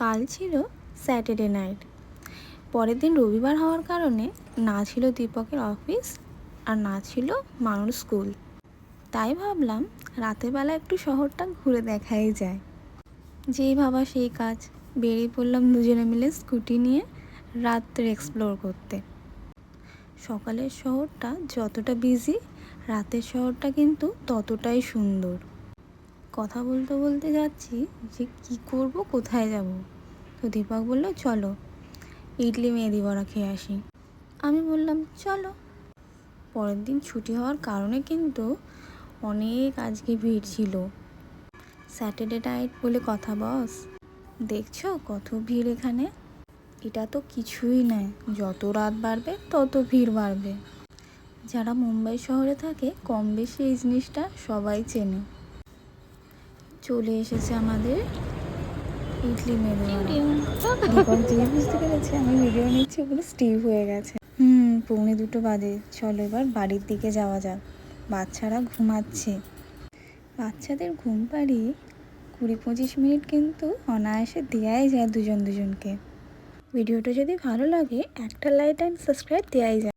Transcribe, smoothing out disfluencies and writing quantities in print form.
কাল ছিল Saturday night. পরের দিন রবিবার হওয়ার কারণে না ছিল দীপকের অফিস আর না ছিল মানুর স্কুল। তাই ভাবলাম রাতের বেলা একটু শহরটা ঘুরে দেখাই যায়। যেই ভাবা সেই কাজ, বেরিয়ে পড়লাম দুজনে মিলে স্কুটি নিয়ে রাত্রে এক্সপ্লোর করতে। সকালের শহরটা যতটা বিজি, রাতের শহরটা কিন্তু ততটাই সুন্দর। কথা বলতে বলতে যাচ্ছি যে কি করব, কোথায় যাব। তো দীপক বলল চলো ইডলি মেহেদি বড়া খেয়ে আসি। আমি বললাম চলো। পরের দিন ছুটি হওয়ার কারণে কিন্তু অনেক আজকে ভিড় ছিল। স্যাটারডে নাইট বলে কথা বস, দেখছো কত ভিড় এখানে। এটা তো কিছুই নয়, যত রাত বাড়বে তত ভিড় বাড়বে। যারা মুম্বাই শহরে থাকে কম বেশি এই জিনিসটা সবাই চেনে। চলে এসেছে আমাদের ইডলি মেহেদি বড়া। দীপক যেই বুঝতে পেরেছে আমি ভিডিও নিচ্ছি ওগুলো স্টিভ হয়ে গেছে। 2:45 বাজে, চলো এবার বাড়ির দিকে যাওয়া যাক। বাচ্চারা ঘুমাচ্ছে। বাচ্চাদের ঘুম পাড়িয়ে 20-25 মিনিট কিন্তু অনায়াসে দেওয়াই যায় দুজনকে। ভিডিওটা যদি ভালো লাগে একটা লাইক অ্যান্ড সাবস্ক্রাইব দেওয়াই যায়।